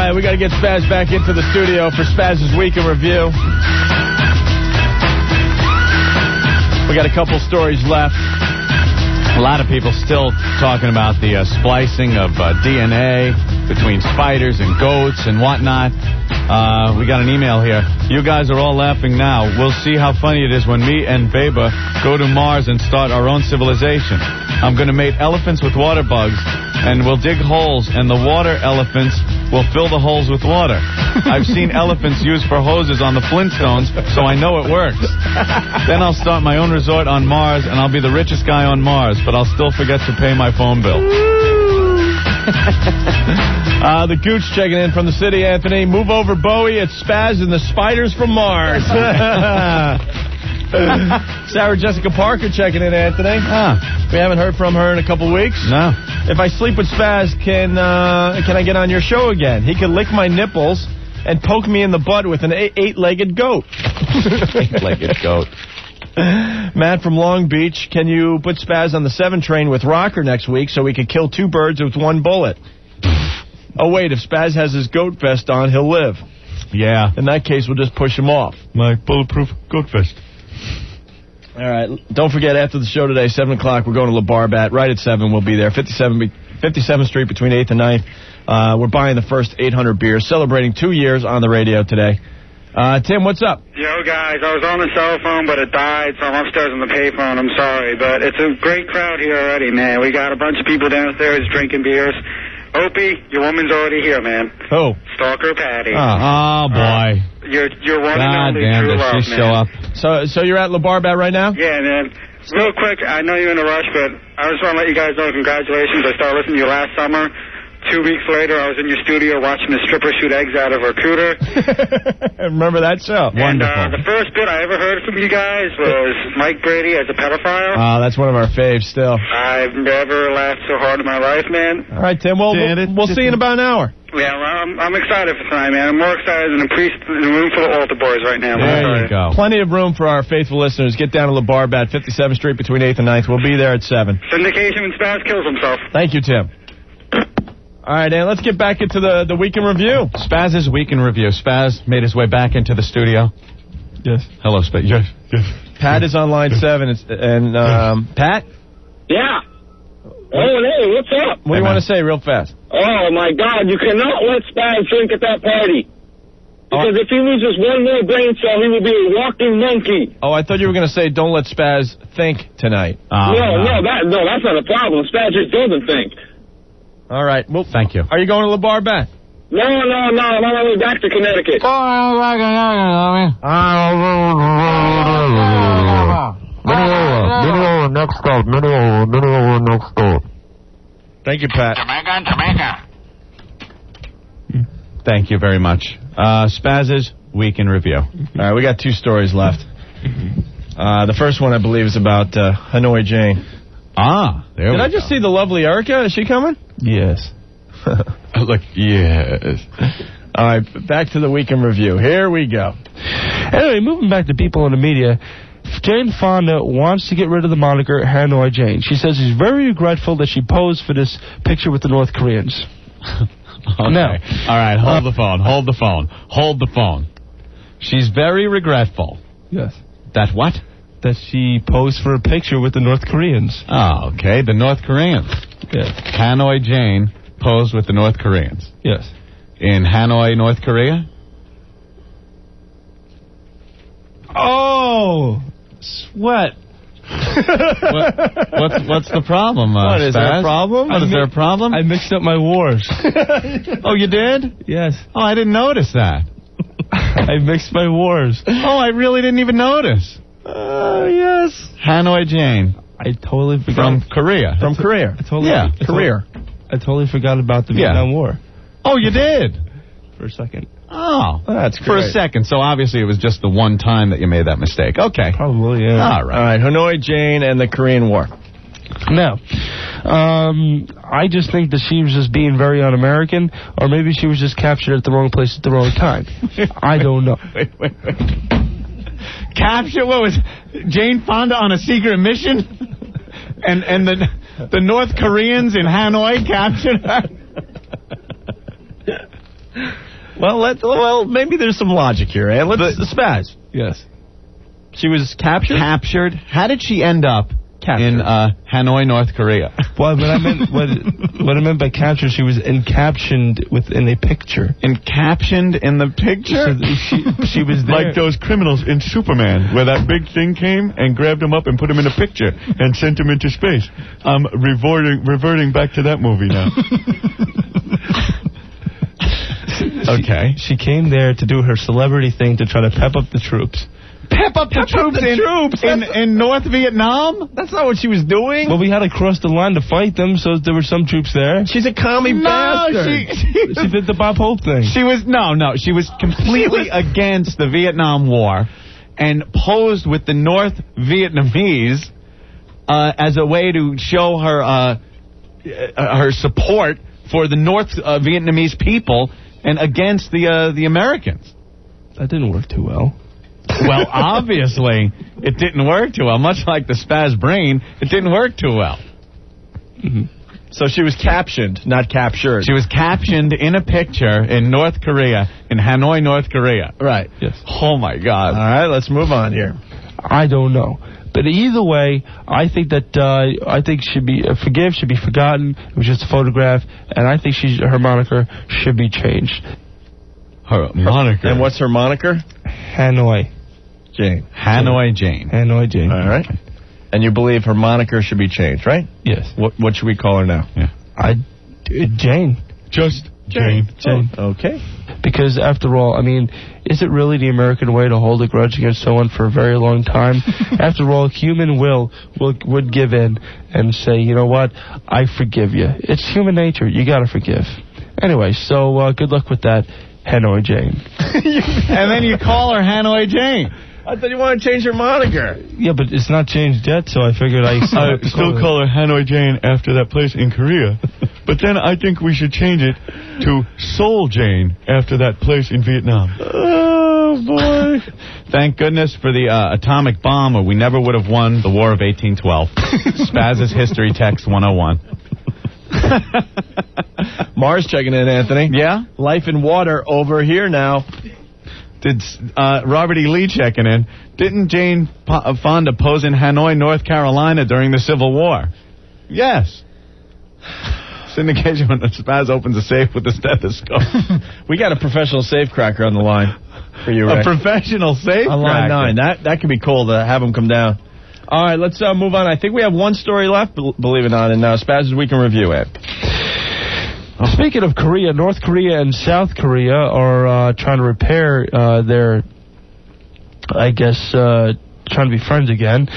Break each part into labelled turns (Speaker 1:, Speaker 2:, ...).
Speaker 1: right, we got to get Spaz back into the studio for Spaz's Week in Review. We got a couple stories left. A lot of people still talking about the splicing of DNA between spiders and goats and whatnot. We got an email here. You guys are all laughing now. We'll see how funny it is when me and Beba go to Mars and start our own civilization. I'm going to mate elephants with water bugs, and we'll dig holes, and the water elephants will fill the holes with water. I've seen elephants used for hoses on the Flintstones, so I know it works. Then I'll start my own resort on Mars, and I'll be the richest guy on Mars, but I'll still forget to pay my phone bill. The Gooch checking in from the city, Anthony. Move over, Bowie. It's Spaz and the Spiders from Mars. Sarah Jessica Parker checking in, Anthony. We haven't heard from her in a couple weeks. No. If I sleep with Spaz, can I get on your show again? He can lick my nipples and poke me in the butt with an eight-legged goat. Eight-legged goat. Matt from Long Beach, can you put Spaz on the 7 train with Rocker next week so we could kill 2 birds with 1 bullet? Oh, wait, if Spaz has his goat vest on, he'll live. Yeah. In that case, we'll just push him off. My bulletproof goat vest. All right. Don't forget, after the show today, 7 o'clock, we're going to La Barbat. Right at 7, we'll be there. 57th Street between 8th and 9th. We're buying the first 800 beers, celebrating 2 years on the radio today. Tim, what's up?
Speaker 2: Yo, guys, I was on the cell phone, but it died, so I'm upstairs on the payphone. I'm sorry, but it's a great crowd here already, man. We got a bunch of people downstairs drinking beers. Opie, your woman's already here, man. Who? Stalker Patty.
Speaker 1: Oh boy.
Speaker 2: You're one and only true love, man.
Speaker 1: Show up. So you're at La Barbat right now?
Speaker 2: Yeah, man. Real quick, I know you're in a rush, but I just want to let you guys know congratulations. I started listening to you last summer. 2 weeks later, I was in your studio watching a stripper shoot eggs out of her cooter.
Speaker 1: Remember that show?
Speaker 2: And,
Speaker 1: wonderful.
Speaker 2: The first bit I ever heard from you guys was Mike Brady as a pedophile.
Speaker 1: That's one of our faves still.
Speaker 2: I've never laughed so hard in my life, man.
Speaker 1: All right, Tim. Well, we'll see you in about an hour.
Speaker 2: Yeah, well, I'm excited for tonight, man. I'm more excited than a priest in a room full of altar boys right now.
Speaker 1: There you go. Plenty of room for our faithful listeners. Get down to La Barbat, 57th Street between 8th and 9th. We'll be there at 7.
Speaker 2: Syndication when Spaz kills himself.
Speaker 1: Thank you, Tim. All right, and let's get back into the Week in Review.
Speaker 3: Spaz's Week in Review. Spaz made his way back into the studio.
Speaker 1: Yes.
Speaker 3: Hello, Spaz. Yes.
Speaker 1: Pat is on line 7. And Pat?
Speaker 4: Yeah. Oh, hey, what's up?
Speaker 1: What do you want to say real fast?
Speaker 4: Oh, my God, you cannot let Spaz drink at that party. Because if he loses one more brain cell, he will be a walking monkey.
Speaker 1: Oh, I thought you were going to say, don't let Spaz think tonight.
Speaker 4: No, that's not a problem. Spaz just doesn't think.
Speaker 1: All right. Well,
Speaker 3: thank you.
Speaker 1: Are you going to La Barbat?
Speaker 4: No, I'm on my way back to Connecticut.
Speaker 1: Next door. Thank you, Pat.
Speaker 2: Jamaica.
Speaker 3: Thank you very much. Spaz's Week in Review.
Speaker 1: All right, we got 2 stories left. The first one, I believe, is about Hanoi Jane.
Speaker 3: There
Speaker 1: Did I just see the lovely Erica? Is she coming?
Speaker 3: Yes. Look, yes.
Speaker 1: All right, back to the Week in Review. Here we go.
Speaker 5: Anyway, moving back to people in the media, Jane Fonda wants to get rid of the moniker Hanoi Jane. She says she's very regretful that she posed for this picture with the North Koreans.
Speaker 3: Okay.
Speaker 5: No.
Speaker 3: All right, hold the phone. She's very regretful.
Speaker 5: Yes.
Speaker 3: That what?
Speaker 5: That she posed for a picture with the North Koreans.
Speaker 3: Oh, okay, the North Koreans.
Speaker 5: Yes.
Speaker 3: Hanoi Jane posed with the North Koreans.
Speaker 5: Yes.
Speaker 3: In Hanoi, North Korea?
Speaker 5: Oh, sweat.
Speaker 3: What's the problem,
Speaker 1: What, is there a problem?
Speaker 3: Is there a problem?
Speaker 5: I mixed up my wars.
Speaker 3: Oh, you did?
Speaker 5: Yes.
Speaker 3: Oh, I didn't notice that.
Speaker 5: I mixed my wars.
Speaker 3: Oh, I really didn't even notice.
Speaker 1: Yes.
Speaker 3: Hanoi Jane.
Speaker 5: I totally forgot.
Speaker 3: From Korea.
Speaker 1: From Korea.
Speaker 3: Korea.
Speaker 5: I totally forgot about the Vietnam War.
Speaker 3: Oh, you did?
Speaker 5: For a second.
Speaker 3: Oh.
Speaker 1: That's great.
Speaker 3: For a second. So obviously it was just the one time that you made that mistake. Okay.
Speaker 5: Probably, yeah.
Speaker 3: All right.
Speaker 1: All right, Hanoi Jane and the Korean War.
Speaker 5: No. I just think that she was just being very un-American, or maybe she was just captured at the wrong place at the wrong time. I don't know.
Speaker 3: Wait. Capture? What was Jane Fonda on a secret mission? And the North Koreans in Hanoi captured her?
Speaker 1: Well, maybe there's some logic here, eh? Spaz.
Speaker 5: Yes.
Speaker 1: She was captured?
Speaker 3: Captured. How did she end up in Hanoi, North Korea?
Speaker 5: Well, what I meant by captured, she was encaptioned within a picture.
Speaker 3: Encaptioned in the picture?
Speaker 5: So she was there.
Speaker 6: Like those criminals in Superman, where that big thing came and grabbed him up and put him in a picture and sent him into space. I'm reverting back to that movie now.
Speaker 3: Okay.
Speaker 5: She came there to do her celebrity thing to try to pep up the troops.
Speaker 3: Pep up the troops in North Vietnam?
Speaker 1: That's not what she was doing.
Speaker 5: Well, we had to cross the line to fight them, so there were some troops there.
Speaker 1: She's a commie bastard.
Speaker 5: She did the Bob Hope thing.
Speaker 3: She was she was completely against the Vietnam War and posed with the North Vietnamese as a way to show her support for the North Vietnamese people and against the Americans.
Speaker 5: That didn't work too well.
Speaker 3: Well, obviously, it didn't work too well. Much like the Spaz brain, it didn't work too well.
Speaker 5: Mm-hmm.
Speaker 1: So she was captioned, not captured.
Speaker 3: She was captioned in a picture in North Korea, in Hanoi, North Korea.
Speaker 1: Right.
Speaker 5: Yes.
Speaker 3: Oh, my God.
Speaker 1: All right, let's move on here.
Speaker 5: I don't know. But either way, I think that should be forgive, should be forgotten. It was just a photograph, and I think her moniker should be changed.
Speaker 3: Her moniker.
Speaker 1: And what's her moniker?
Speaker 5: Hanoi
Speaker 1: Jane.
Speaker 3: Hanoi Jane.
Speaker 5: Hanoi Jane.
Speaker 1: All right. And you believe her moniker should be changed, right?
Speaker 5: Yes.
Speaker 1: What should we call her now?
Speaker 5: Yeah. Jane.
Speaker 6: Just Jane.
Speaker 5: Jane.
Speaker 1: Oh, okay.
Speaker 5: Because after all, I mean, is it really the American way to hold a grudge against someone for a very long time? After all, human would give in and say, you know what, I forgive you. It's human nature. You got to forgive. Anyway, so good luck with that, Hanoi Jane.
Speaker 3: And then you call her Hanoi Jane.
Speaker 1: I thought you wanted to change her moniker.
Speaker 5: Yeah, but it's not changed yet, so I figured I
Speaker 6: still call her Hanoi Jane after that place in Korea. But then I think we should change it to Seoul Jane after that place in Vietnam.
Speaker 3: Oh, boy. Thank goodness for the atomic bomb, or we never would have won the War of 1812. Spaz's History Text 101.
Speaker 1: Mars checking in, Anthony.
Speaker 3: Yeah?
Speaker 1: Life and water over here now.
Speaker 3: Did Robert E. Lee checking in? Didn't Jane Fonda pose in Hanoi, North Carolina during the Civil War? Yes. Syndication when the Spaz opens a safe with a stethoscope.
Speaker 1: We got a professional safe cracker on the line for you, Rick.
Speaker 3: A professional safe
Speaker 1: on line 9. That could be cool to have him come down. All right, let's move on. I think we have one story left, believe it or not, and Spaz's Weekend Review, Ed.
Speaker 5: Speaking of Korea, North Korea and South Korea are trying to repair their, trying to be friends again.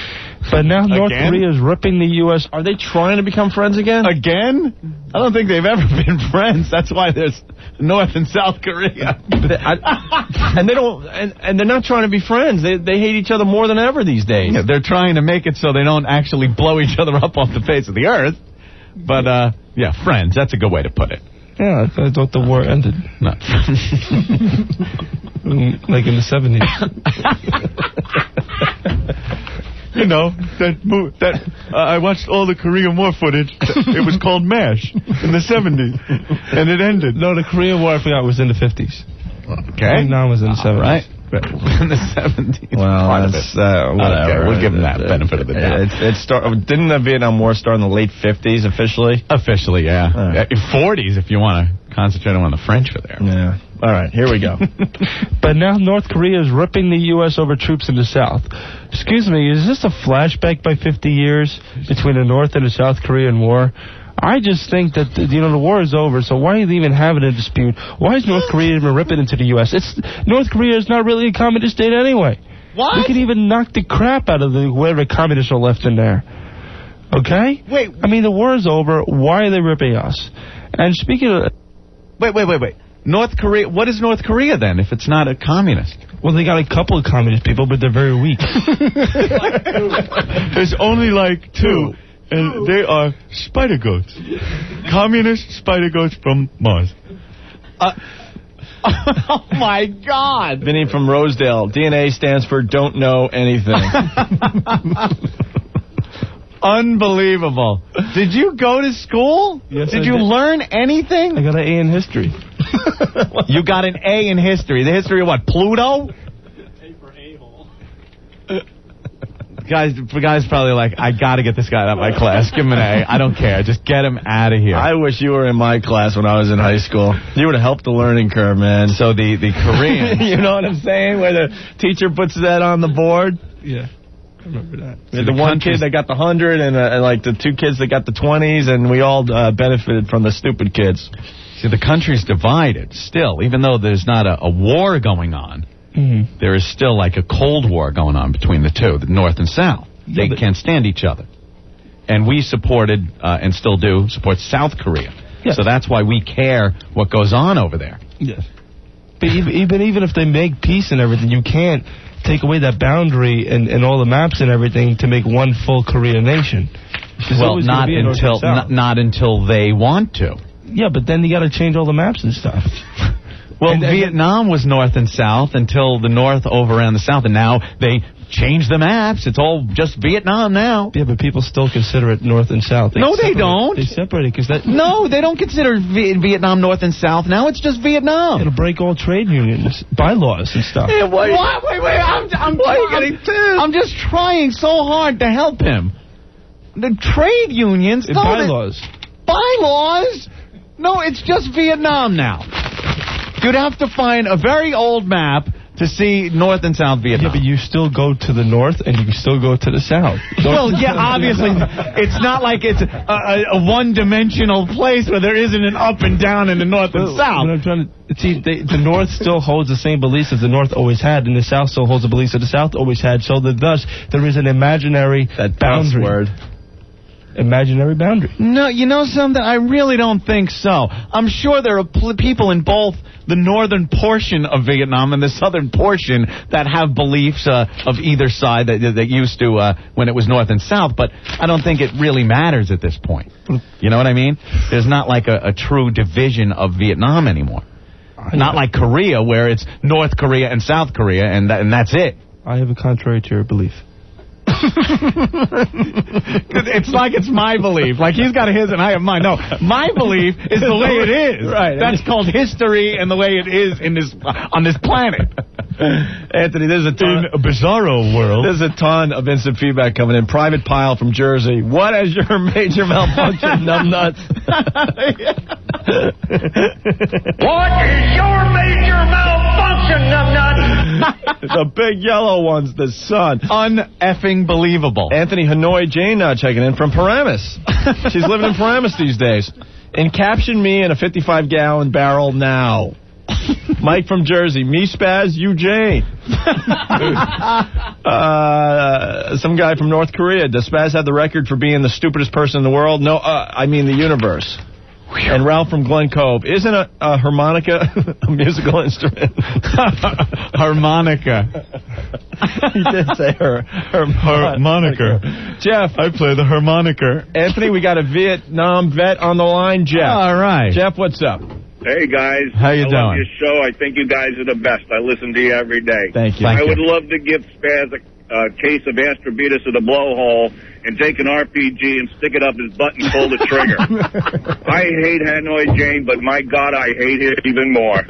Speaker 5: But now North Korea is ripping the U.S.
Speaker 1: Are they trying to become friends again?
Speaker 3: Again? I don't think they've ever been friends. That's why there's North and South Korea.
Speaker 1: And they don't, and they're not trying to be friends. They hate each other more than ever these days.
Speaker 3: Yeah, they're trying to make it so they don't actually blow each other up off the face of the earth. But, yeah, friends. That's a good way to put it.
Speaker 5: Yeah, I thought the war ended.
Speaker 3: No.
Speaker 5: Like in the 70s.
Speaker 6: You know, I watched all the Korean War footage. It was called MASH in the 70s. And it ended.
Speaker 5: No, the Korean War, I forgot, was in the 50s.
Speaker 3: Okay.
Speaker 5: Vietnam was in the 70s.
Speaker 3: Right. In the 70s.
Speaker 1: Well, that's,
Speaker 3: okay, we'll give them that benefit of the doubt.
Speaker 1: Didn't the Vietnam War start in the late 50s officially?
Speaker 3: Officially, yeah. 40s if you want to concentrate on the French for there.
Speaker 1: Yeah. All right, here we go.
Speaker 5: But now North Korea is ripping the U.S. over troops in the South. Excuse me, is this a flashback by 50 years between the North and the South Korean War? I just think that, the war is over, so why are they even having a dispute? Why is North Korea even ripping into the U.S.? North Korea is not really a communist state anyway.
Speaker 3: What?
Speaker 5: We could even knock the crap out of whatever communists are left in there. Okay?
Speaker 3: Wait.
Speaker 5: I mean, the war is over. Why are they ripping us? And speaking of...
Speaker 3: Wait. North Korea, what is North Korea then, if it's not a communist?
Speaker 5: Well, they got a couple of communist people, but they're very weak.
Speaker 6: There's only like 2. And they are spider goats. Communist spider goats from Mars.
Speaker 3: Oh, my God.
Speaker 1: Vinny from Rosedale. DNA stands for don't know anything.
Speaker 3: Unbelievable. Did you go to school?
Speaker 5: Yes,
Speaker 3: Did you learn anything?
Speaker 5: I got an A in history.
Speaker 3: You got an A in history. The history of what? Pluto?
Speaker 1: A for a-hole.
Speaker 3: Guys probably like, I got to get this guy out of my class. Give him an A. I don't care. Just get him out of here.
Speaker 1: I wish you were in my class when I was in high school. You would have helped the learning curve, man.
Speaker 3: So the Koreans.
Speaker 1: You know what I'm saying? Where the teacher puts that on the board?
Speaker 5: Yeah. I remember that.
Speaker 1: The one kid that got the 100 and like the 2 kids that got the 20s, and we all benefited from the stupid kids.
Speaker 3: See, the country's divided still, even though there's not a war going on.
Speaker 5: Mm-hmm.
Speaker 3: There is still like a Cold War going on between the two, the North and South. They can't stand each other. And we supported, and still do, support South Korea.
Speaker 5: Yes.
Speaker 3: So that's why we care what goes on over there.
Speaker 5: Yes. But even if they make peace and everything, you can't take away that boundary and all the maps and everything to make one full Korean nation.
Speaker 3: Well, not until they want to.
Speaker 5: Yeah, but then you got to change all the maps and stuff.
Speaker 3: Well, Vietnam was North and South until the North overran the South, and now they changed the maps. It's all just Vietnam now.
Speaker 5: Yeah, but people still consider it North and South.
Speaker 3: They don't.
Speaker 5: They separate it because that.
Speaker 3: No, they don't consider Vietnam North and South now. It's just Vietnam.
Speaker 5: It'll break all trade unions, bylaws and stuff.
Speaker 3: Hey, wait! I'm just trying so hard to help him. The trade unions.
Speaker 5: Bylaws.
Speaker 3: Bylaws? No, it's just Vietnam now. You'd have to find a very old map to see North and South Vietnam.
Speaker 5: Yeah, but you still go to the north and you still go to the south.
Speaker 3: Well, yeah, obviously, it's not like it's a one-dimensional place where there isn't an up and down in the north and south.
Speaker 5: I'm trying to see, the north still holds the same beliefs as the north always had, and the south still holds the beliefs that the south always had. So thus, there is an imaginary boundary.
Speaker 1: Word.
Speaker 5: Imaginary boundary.
Speaker 3: No, you know something? I really don't think so. I'm sure there are people in both the northern portion of Vietnam and the southern portion that have beliefs of either side that used to when it was North and South, but I don't think it really matters at this point. You know what I mean? There's not like a true division of Vietnam anymore. Not like Korea, where it's North Korea and South Korea, and that's it.
Speaker 5: I have a contrary to your belief.
Speaker 3: It's like it's my belief. Like he's got his and I have mine. No, my belief is the way it is.
Speaker 1: Right.
Speaker 3: That's called history and the way it is on this planet.
Speaker 1: Anthony, there's a ton.
Speaker 6: In a bizarro world.
Speaker 1: There's a ton of instant feedback coming in. Private Pile from Jersey. What is your major malfunction, numbnuts?
Speaker 4: What is your major malfunction, numbnut?
Speaker 1: The big yellow one's the sun.
Speaker 3: Uneffing believable.
Speaker 1: Anthony Hanoi Jane checking in from Paramus. She's living in Paramus these days. Encaption me in a 55-gallon barrel now. Mike from Jersey. Me Spaz, you Jane. Some guy from North Korea. Does Spaz have the record for being the stupidest person in the world? No, I mean the universe. And Ralph from Glen Cove. Isn't a harmonica a musical instrument?
Speaker 3: Harmonica.
Speaker 1: He did say
Speaker 6: harmonica.
Speaker 1: Jeff.
Speaker 6: I play the harmonica.
Speaker 1: Anthony, we got a Vietnam vet on the line, Jeff.
Speaker 3: All right.
Speaker 1: Jeff, what's up?
Speaker 7: Hey, guys.
Speaker 3: How you doing?
Speaker 7: I love your show. I think you guys are the best. I listen to you every day.
Speaker 1: Thank you.
Speaker 7: I would love to give Spaz a case of Astrobetus of the blowhole and take an RPG and stick it up his butt and pull the trigger. I hate Hanoi Jane, but my God, I hate it even more.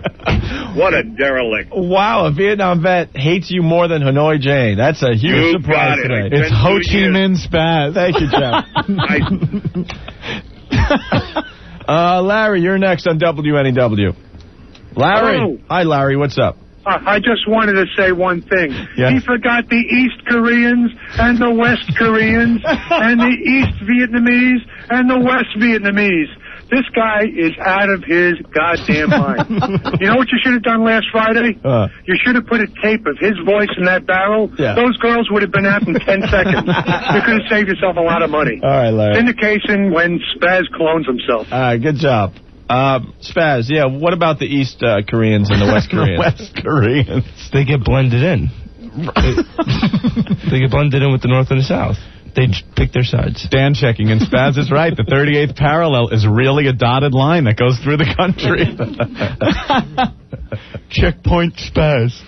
Speaker 7: What a derelict.
Speaker 1: Wow, a Vietnam vet hates you more than Hanoi Jane. That's a huge surprise today.
Speaker 3: It's Ho Chi Minh Spaz.
Speaker 1: Thank you, Jeff. Larry, you're next on WNEW. Larry.
Speaker 8: Hello.
Speaker 1: Hi, Larry. What's up?
Speaker 8: I just wanted to say one thing.
Speaker 1: Yes.
Speaker 8: He forgot the East Koreans and the West Koreans and the East Vietnamese and the West Vietnamese. This guy is out of his goddamn mind. You know what you should have done last Friday? You should have put a tape of his voice in that barrel.
Speaker 1: Yeah.
Speaker 8: Those girls would have been out in 10 seconds. You could have saved yourself a lot of money.
Speaker 1: All right, Larry.
Speaker 8: Syndication when Spaz clones himself.
Speaker 1: All right, good job. Spaz, yeah, what about the East Koreans and the West Koreans?
Speaker 3: West Koreans.
Speaker 5: They get blended in. They get blended in with the North and the South. They pick their sides.
Speaker 3: Dan checking, and Spaz is right. The 38th parallel is really a dotted line that goes through the country.
Speaker 6: Checkpoint Spaz.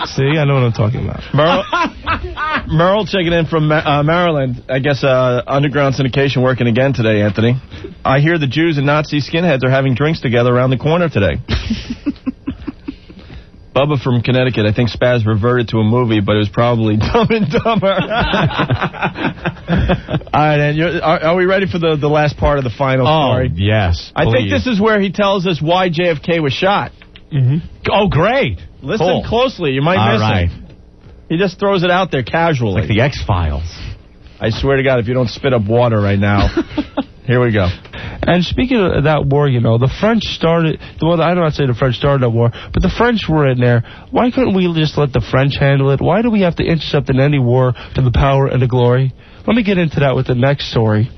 Speaker 5: See, I know what I'm talking about.
Speaker 1: Merle checking in from Maryland. I guess underground syndication working again today, Anthony. I hear the Jews and Nazi skinheads are having drinks together around the corner today. Bubba from Connecticut, I think Spaz reverted to a movie, but it was probably Dumb and Dumber. All right, and are we ready for the last part of the final story?
Speaker 3: Oh, yes,
Speaker 1: I think this is where he tells us why JFK was shot.
Speaker 3: Mm-hmm. Oh, great.
Speaker 1: Listen closely. You might miss it. He just throws it out there casually.
Speaker 3: Like the X-Files.
Speaker 1: I swear to God, if you don't spit up water right now. Here we go.
Speaker 5: And speaking of that war, the French started... Well, I don't want to say the French started that war, but the French were in there. Why couldn't we just let the French handle it? Why do we have to intercept in any war for the power and the glory? Let me get into that with the next story.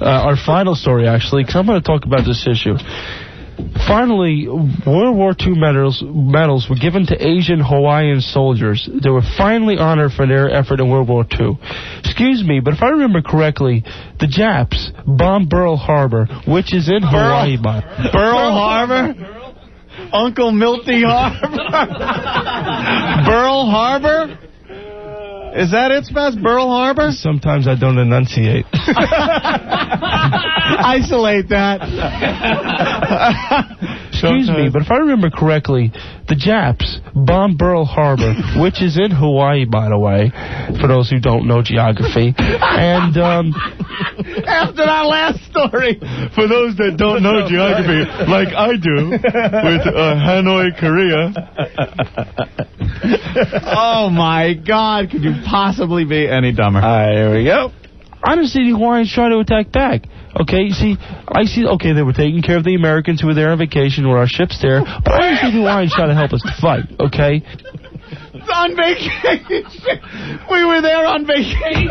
Speaker 5: Our final story, actually, because I'm going to talk about this issue. Finally, World War II medals were given to Asian Hawaiian soldiers. They were finally honored for their effort in World War II. Excuse me, but if I remember correctly, the Japs bombed Pearl Harbor, which is in Hawaii.
Speaker 3: Pearl Harbor? Uncle Milty Harbor? Pearl Harbor? Is that it, Spaz? Pearl Harbor?
Speaker 5: Sometimes I don't enunciate.
Speaker 3: Isolate that.
Speaker 5: Excuse me, but if I remember correctly, the Japs bombed Pearl Harbor, which is in Hawaii, by the way, for those who don't know geography. And
Speaker 3: after that last story,
Speaker 6: for those that don't know geography, like I do, with Hanoi, Korea.
Speaker 3: Oh, my God. Could you possibly be any dumber?
Speaker 1: All right, here we go.
Speaker 5: I didn't see the Hawaiians try to attack back. Okay, okay, they were taking care of the Americans who were there on vacation, were our ships there, but I didn't see the Hawaiians try to help us to fight, okay?
Speaker 3: On vacation. We were there on vacation.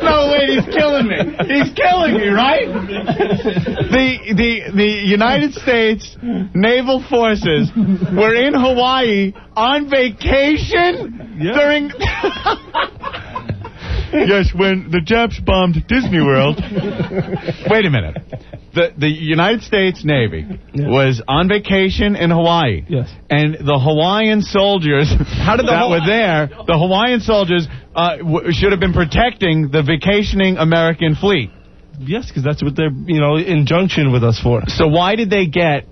Speaker 3: No, wait, he's killing me. He's killing me, right? The United States Naval Forces were in Hawaii on vacation during...
Speaker 6: Yes, when the Japs bombed Disney World.
Speaker 3: Wait a minute. The United States Navy was on vacation in Hawaii.
Speaker 5: Yes.
Speaker 3: And the Hawaiian soldiers that were there, the Hawaiian soldiers should have been protecting the vacationing American fleet.
Speaker 5: Yes, because that's what they're, in junction with us for.
Speaker 3: So why did they get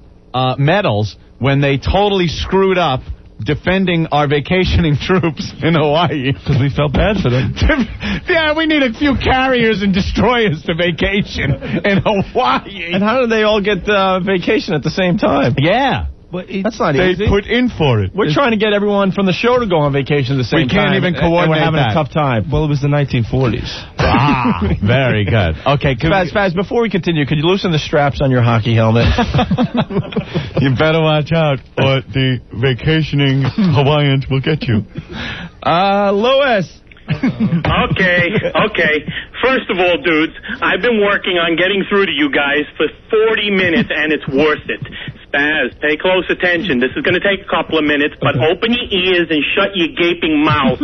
Speaker 3: medals when they totally screwed up defending our vacationing troops in Hawaii?
Speaker 5: Because we felt bad for them.
Speaker 3: Yeah, we need a few carriers and destroyers to vacation in Hawaii.
Speaker 1: And how did they all get vacation at the same time?
Speaker 3: Yeah.
Speaker 5: But
Speaker 1: that's not easy.
Speaker 6: They put in for it.
Speaker 1: We're trying to get everyone from the show to go on vacation at the same time.
Speaker 3: We can't even coordinate
Speaker 1: and we're having a tough time.
Speaker 5: Well, it was the 1940s.
Speaker 3: Ah, very good. Okay,
Speaker 1: Spaz, before we continue, could you loosen the straps on your hockey helmet?
Speaker 6: You better watch out, or the vacationing Hawaiians will get you.
Speaker 1: Louis.
Speaker 4: Okay. First of all, dudes, I've been working on getting through to you guys for 40 minutes, and it's worth it. Spaz, pay close attention. This is going to take a couple of minutes, but open your ears and shut your gaping mouth.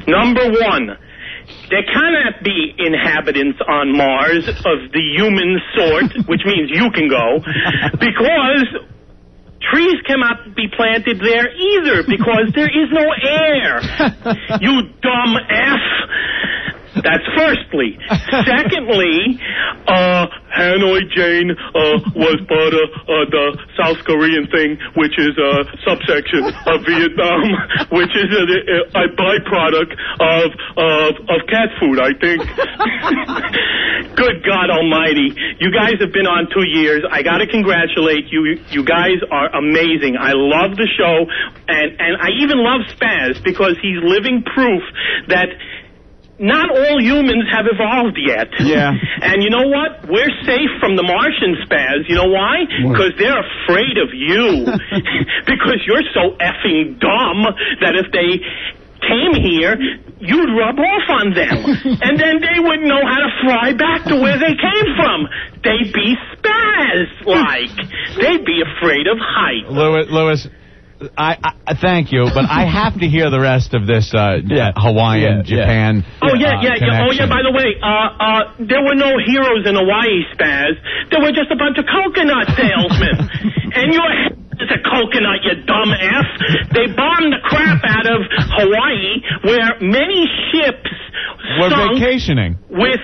Speaker 4: Number one, there cannot be inhabitants on Mars of the human sort, which means you can go, because trees cannot be planted there either, because there is no air. You dumb F. That's firstly. Secondly, Hanoi Jane was part of the South Korean thing, which is a subsection of Vietnam, which is a byproduct of cat food, I think. Good God Almighty. You guys have been on 2 years. I got to congratulate you. You guys are amazing. I love the show, and I even love Spaz because he's living proof that not all humans have evolved yet.
Speaker 3: Yeah.
Speaker 4: And you know what? We're safe from the Martian, Spaz. You know why? Because they're afraid of you. Because you're so effing dumb that if they came here, you'd rub off on them. And then they wouldn't know how to fly back to where they came from. They'd be Spaz-like. They'd be afraid of heights.
Speaker 3: Louis, I thank you, but I have to hear the rest of this Hawaiian, Japan.
Speaker 4: Oh, yeah.
Speaker 3: Connection.
Speaker 4: Oh, yeah, by the way, there were no heroes in Hawaii, Spaz. There were just a bunch of coconut salesmen. And your head is a coconut, you dumb F. They bombed the crap out of Hawaii, where many ships
Speaker 3: were vacationing.
Speaker 4: Where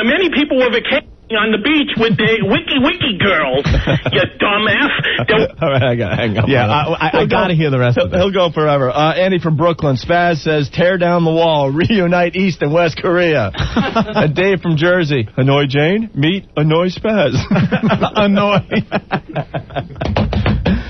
Speaker 4: many people were vacationing on the beach with the wiki girls, you dumb F.
Speaker 1: All right, I got to hang up.
Speaker 3: Yeah, I got to hear the rest of it.
Speaker 1: He'll go forever. Andy from Brooklyn. Spaz says, tear down the wall. Reunite East and West Korea. And Dave from Jersey. Hanoi Jane, meet Hanoi Spaz. Hanoi.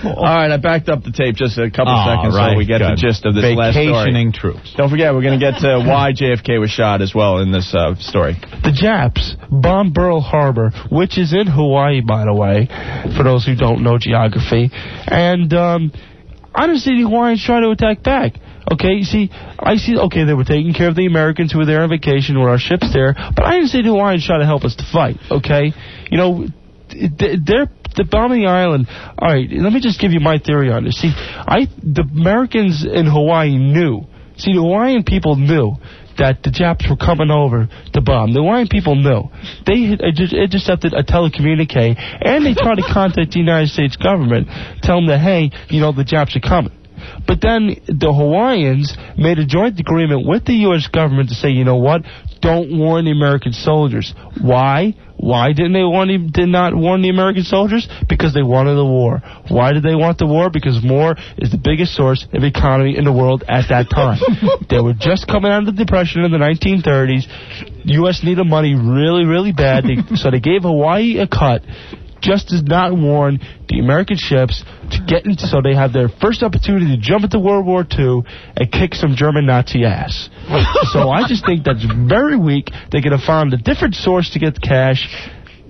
Speaker 1: All right, I backed up the tape just a couple seconds so we get the gist of this last story.
Speaker 3: Vacationing troops.
Speaker 1: Don't forget, we're going to get to why JFK was shot as well in this story.
Speaker 5: The Japs bombed Pearl Harbor, which is in Hawaii, by the way, for those who don't know geography. And I didn't see the Hawaiians try to attack back. Okay, okay, they were taking care of the Americans who were there on vacation with our ships there, but I didn't see the Hawaiians try to help us to fight, okay? You know, they're bombing the island. All right, let me just give you my theory on this. See, the Americans in Hawaii knew. See, the Hawaiian people knew that the Japs were coming over to bomb. The Hawaiian people knew. They intercepted a telecommunique, and they tried to contact the United States government, tell them that, hey, the Japs are coming. But then the Hawaiians made a joint agreement with the U.S. government to say, you know what, don't warn the American soldiers. Why? Why did not warn the American soldiers? Because they wanted the war. Why did they want the war? Because war is the biggest source of economy in the world at that time. They were just coming out of the Depression in the 1930s. U.S. needed money really, really bad, so they gave Hawaii a cut. Just did not warn the American ships to get into, so they have their first opportunity to jump into World War II and kick some German Nazi ass. So I just think that's very weak. They could have found a different source to get the cash,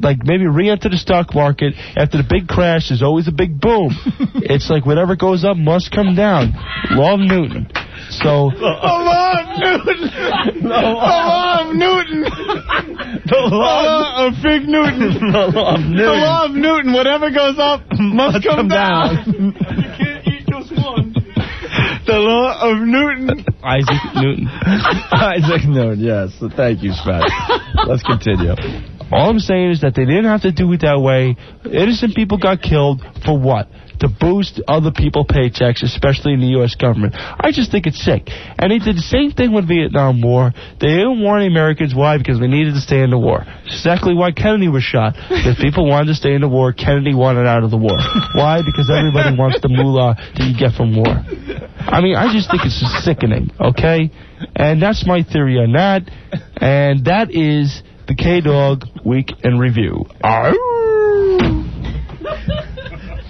Speaker 5: like maybe re-enter the stock market. After the big crash, there's always a big boom. It's like whatever goes up must come down. Law of Newton. So
Speaker 3: the law of Newton. The law of Newton.
Speaker 1: The law of Big Newton. The law of Newton.
Speaker 3: The law of Newton. Whatever goes up must come down.
Speaker 1: You can't eat just one. The law of Newton.
Speaker 5: Isaac Newton.
Speaker 1: Isaac Newton, yes. Thank you, Spaz. Let's continue.
Speaker 5: All I'm saying is that they didn't have to do it that way. Innocent people got killed for what? To boost other people's paychecks, especially in the U.S. government. I just think it's sick. And they did the same thing with Vietnam War. They didn't warn the Americans. Why? Because they needed to stay in the war. Exactly why Kennedy was shot. If people wanted to stay in the war, Kennedy wanted out of the war. Why? Because everybody wants the moolah that you get from war. I mean, I just think it's just sickening, okay? And that's my theory on that. And that is the K-Dog Week in Review.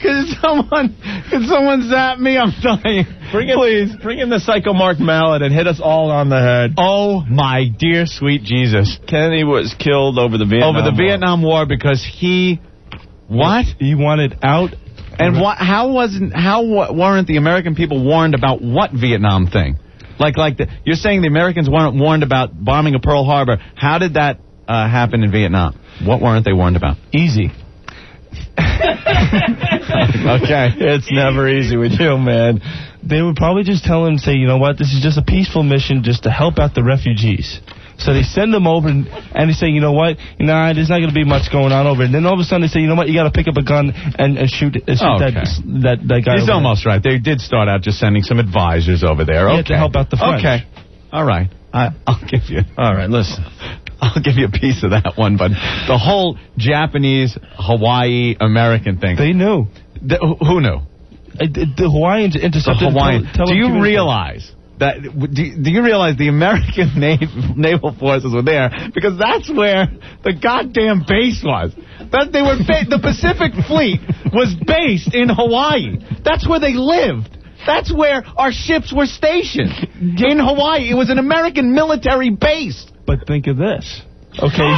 Speaker 3: Can someone zap me? I'm dying.
Speaker 1: Please. Bring in the Psycho Mark Mallet and hit us all on the head.
Speaker 3: Oh, my dear sweet Jesus.
Speaker 1: Kennedy was killed over the Vietnam War because
Speaker 3: he... What?
Speaker 5: He wanted out.
Speaker 3: And how weren't the American people warned about what Vietnam thing? You're saying the Americans weren't warned about bombing of Pearl Harbor. How did that happen in Vietnam? What weren't they warned about?
Speaker 5: Easy.
Speaker 1: Okay. It's never easy with you, man.
Speaker 5: They would probably just tell him, say, you know what, this is just a peaceful mission just to help out the refugees. So they send them over, and they say, you know what, there's not going to be much going on over. And then all of a sudden they say, you know what, you got to pick up a gun and shoot that guy.
Speaker 3: He's almost right. They did start out just sending some advisors over there.
Speaker 5: Okay. To help out the French.
Speaker 3: Okay. All right. I'll give you.
Speaker 1: All right, listen.
Speaker 3: I'll give you a piece of that one, but the whole Japanese, Hawaii, American thing.
Speaker 5: They knew.
Speaker 3: Who knew?
Speaker 5: The Hawaiians intercepted.
Speaker 3: Do you realize that? Do you realize the American naval forces were there because that's where the goddamn base was? That they were. The Pacific Fleet was based in Hawaii. That's where they lived. That's where our ships were stationed. In Hawaii. It was an American military base.
Speaker 5: But think of this. Okay.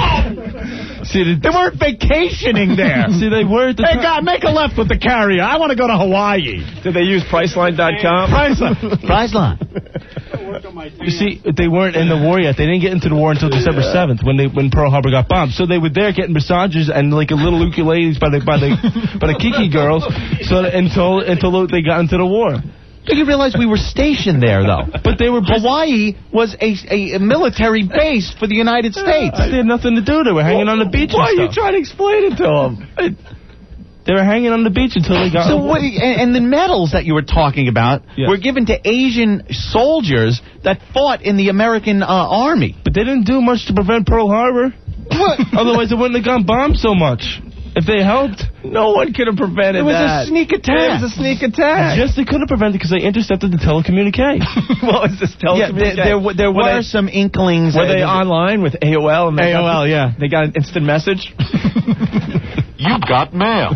Speaker 3: See, they weren't vacationing there.
Speaker 5: See, they were at the
Speaker 3: Hey, God, make a left with the carrier. I want to go to Hawaii.
Speaker 1: Did they use Priceline.com?
Speaker 3: Priceline.
Speaker 5: You see, they weren't in the war yet. They didn't get into the war until December 7th when Pearl Harbor got bombed. So they were there getting massages and like a little ukuleles by the Kiki girls. So until they got into the war.
Speaker 3: You realize we were stationed there, though.
Speaker 5: But they were...
Speaker 3: Hawaii was a military base for the United States.
Speaker 5: They had nothing to do. They were hanging on the beach.
Speaker 1: Why are you trying to explain it to them?
Speaker 5: They were hanging on the beach until they got...
Speaker 3: And the medals that you were talking about were given to Asian soldiers that fought in the American Army.
Speaker 5: But they didn't do much to prevent Pearl Harbor. What? Otherwise, it wouldn't have gone bombed so much. If they helped,
Speaker 1: no one could have prevented that.
Speaker 3: It was a sneak attack.
Speaker 1: It was a sneak attack.
Speaker 5: Yes, they could have prevented because they intercepted the telecommunique.
Speaker 1: What was this telecommunique?
Speaker 3: Yeah, there were some inklings.
Speaker 1: Were they online with AOL? And they got an instant message.
Speaker 6: You got mail.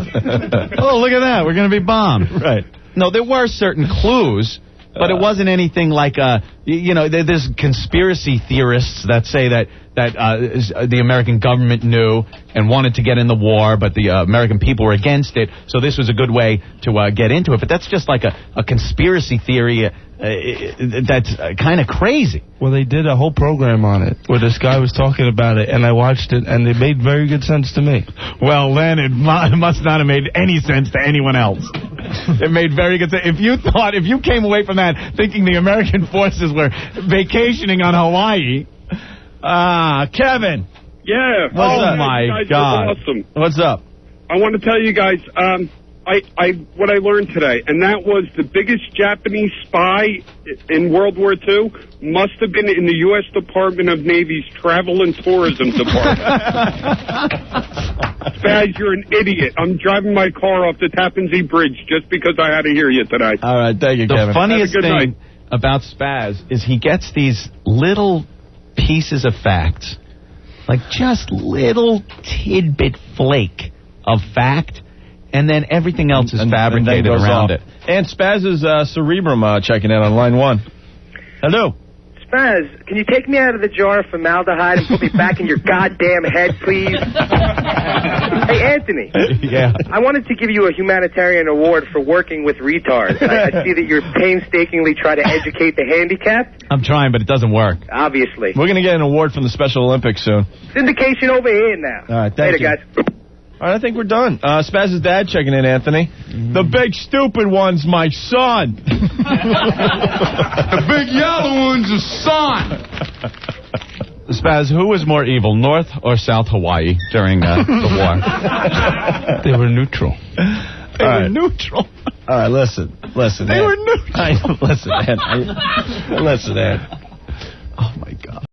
Speaker 3: Oh, look at that. We're going to be bombed.
Speaker 1: Right.
Speaker 3: No, there were certain clues, but it wasn't anything like, there's conspiracy theorists that say that the American government knew and wanted to get in the war, but the American people were against it, so this was a good way to get into it. But that's just like a conspiracy theory that's kind of crazy.
Speaker 5: Well, they did a whole program on it where this guy was talking about it, and I watched it, and it made very good sense to me.
Speaker 3: Well, then it must not have made any sense to anyone else. It made very good sense. If you came away from that thinking the American forces were vacationing on Hawaii...
Speaker 1: Kevin.
Speaker 9: Yeah.
Speaker 1: What's up?
Speaker 9: Oh my
Speaker 1: God.
Speaker 9: Awesome.
Speaker 1: What's up?
Speaker 9: I want to tell you guys what I learned today, and that was the biggest Japanese spy in World War II must have been in the U.S. Department of Navy's Travel and Tourism Department. Spaz, you're an idiot. I'm driving my car off the Tappan Zee Bridge just because I had to hear you today.
Speaker 1: All right, thank you, Kevin.
Speaker 3: The funniest thing
Speaker 9: night.
Speaker 3: about Spaz is he gets these little pieces of facts, like just little tidbit flake of fact, and then everything else is fabricated around it.
Speaker 1: And Spaz's cerebrum checking in on line 1. Hello.
Speaker 10: Spaz, can you take me out of the jar of formaldehyde and put me back in your goddamn head, please? Hey, Anthony.
Speaker 3: Yeah.
Speaker 10: I wanted to give you a humanitarian award for working with retards. I see that you're painstakingly trying to educate the handicapped.
Speaker 3: I'm trying, but it doesn't work.
Speaker 10: Obviously.
Speaker 1: We're going to get an award from the Special Olympics soon.
Speaker 10: Syndication over here now.
Speaker 1: All right, thank you.
Speaker 10: Later, guys.
Speaker 1: All right, I think we're done. Spaz's dad checking in, Anthony. The big stupid one's my son.
Speaker 6: The big yellow one's a son.
Speaker 3: Spaz, who was more evil, North or South Hawaii during the war?
Speaker 5: They were neutral.
Speaker 3: They were neutral.
Speaker 1: All right, listen.
Speaker 3: They were neutral.
Speaker 1: Listen, Ed. Listen, Ed. Oh, my